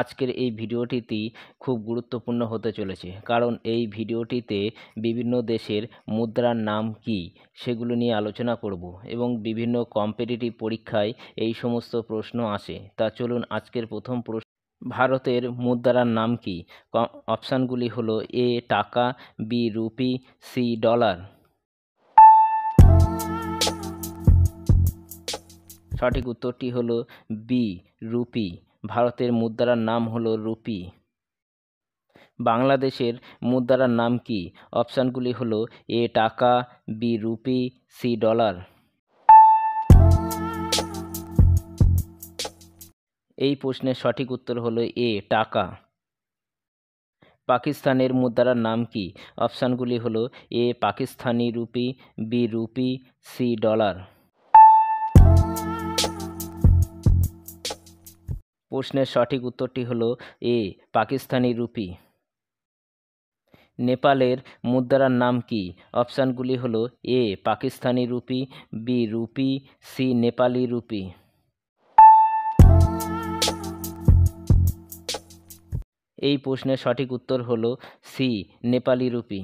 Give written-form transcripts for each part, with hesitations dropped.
আজকের এই ভিডিওটিতে খুব গুরুত্বপূর্ণ হতে চলেছে, কারণ এই ভিডিওটিতে বিভিন্ন দেশের মুদ্রার নাম কী সেগুলো নিয়ে আলোচনা করব এবং বিভিন্ন কম্পিটিটিভ পরীক্ষায় এই সমস্ত প্রশ্ন আসে। তা চলুন আজকের প্রথম প্রশ্ন, ভারতের মুদ্রার নাম কী? অপশানগুলি হলো এ টাকা, বি রুপি, সি ডলার। সঠিক উত্তরটি হলো বি রুপি। ভারতের মুদ্রার নাম হলো রুপি। বাংলাদেশের মুদ্রার নাম কি? অপশানগুলি হলো এ টাকা, বি রুপি, সি ডলার। এই প্রশ্নের সঠিক উত্তর হলো এ টাকা। পাকিস্তানের মুদ্রার নাম কি? অপশানগুলি হলো A Pakistani rupee, B rupee, C dollar. প্রশ্নের সঠিক উত্তরটি হলো এ পাকিস্তানি রুপি। নেপালের মুদ্রার নাম কি? অপশানগুলি হলো A Pakistani rupee, B rupee, C Nepali rupee. এই প্রশ্নের সঠিক উত্তর হলো সি নেপালি রুপি।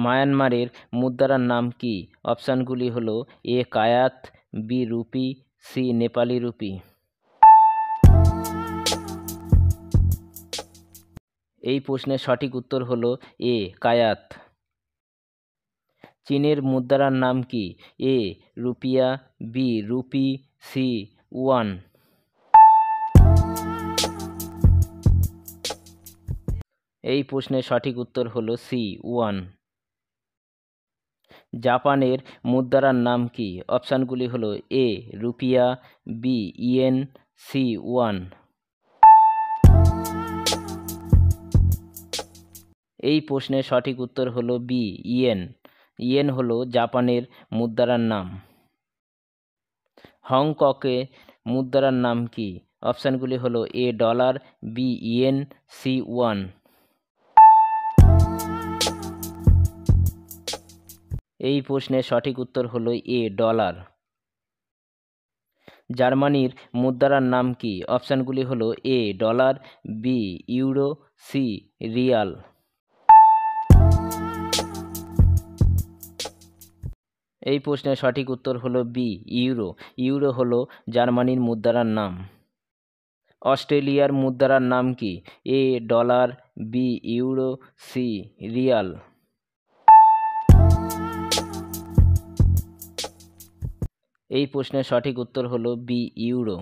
মায়ানমারের মুদ্রার নাম কি? অপশানগুলি হলো A kyat, B rupee, C Nepali rupee. এই প্রশ্নের সঠিক উত্তর হলো এ কায়াত। চীনের মুদ্রার নাম কি? এ রুপিয়া, বি রুপি, সি ওয়ান। এই প্রশ্নের সঠিক উত্তর হলো সি ওয়ান। জাপানের মুদ্রার নাম কি? অপশানগুলি হলো এ রুপিয়া, বি ইয়েন, সি ওয়ান। এই প্রশ্নের সঠিক উত্তর হলো বি ইয়েন। ইয়েন হলো জাপানের মুদ্রার নাম। হংকংয়ে মুদ্রার নাম কি? অপশানগুলি হলো A dollar, B yen, C won. এই প্রশ্নের সঠিক উত্তর হলো এ ডলার। জার্মানির মুদ্রার নাম কি? অপশানগুলি হলো A dollar, B euro, C riyal. এই প্রশ্নের সঠিক উত্তর হলো বি ইউরো। ইউরো হলো জার্মানির মুদ্রার নাম। অস্ট্রেলিয়ার মুদ্রার নাম কি? A dollar, B euro, C riyal. এই প্রশ্নের সঠিক উত্তর হলো বি ইউরো।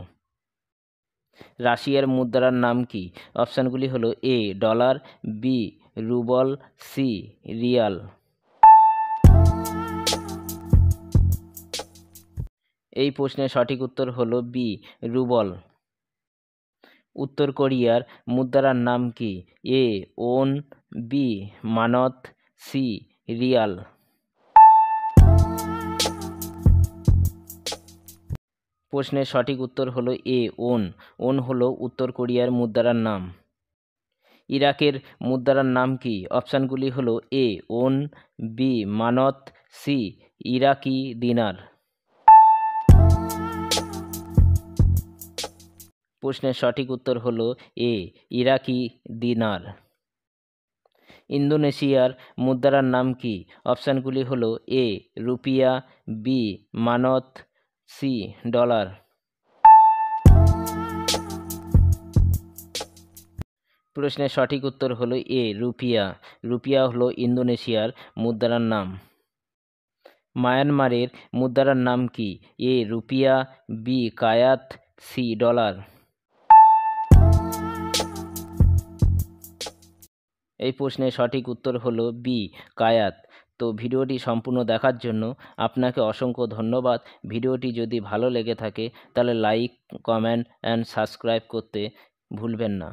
রাশিয়ার মুদ্রার নাম কি? অপশানগুলি হলো A dollar, B rouble, C riyal. এই প্রশ্নের সঠিক উত্তর হলো বি রুবল। উত্তর কোরিয়ার মুদ্রার নাম কি? এ ওন, বি মানত, সি রিয়াল। প্রশ্নের সঠিক উত্তর হলো এ ওন। ওন হলো উত্তর কোরিয়ার মুদ্রার নাম। ইরাকের মুদ্রার নাম কি? অপশানগুলি হলো এ ওন, বি মানত, সি ইরাকি দিনার। প্রশ্নের সঠিক উত্তর হলো এ ইরাকি দিনার। ইন্দোনেশিয়ার মুদ্রার নাম কি? অপশানগুলি হলো এ রুপিয়া, বি মানত, সি ডলার। প্রশ্নের সঠিক উত্তর হলো এ রুপিয়া। রুপিয়া হলো ইন্দোনেশিয়ার মুদ্রার নাম। মায়ানমারের মুদ্রার নাম কি? এ রুপিয়া, বি কায়াত, সি ডলার। এই প্রশ্নের সঠিক উত্তর হলো বি কায়াত। তো ভিডিওটি সম্পূর্ণ দেখার জন্য আপনাকে অসংখ্য ধন্যবাদ। ভিডিওটি যদি ভালো লেগে থাকে তাহলে লাইক, কমেন্ট অ্যান্ড সাবস্ক্রাইব করতে ভুলবেন না।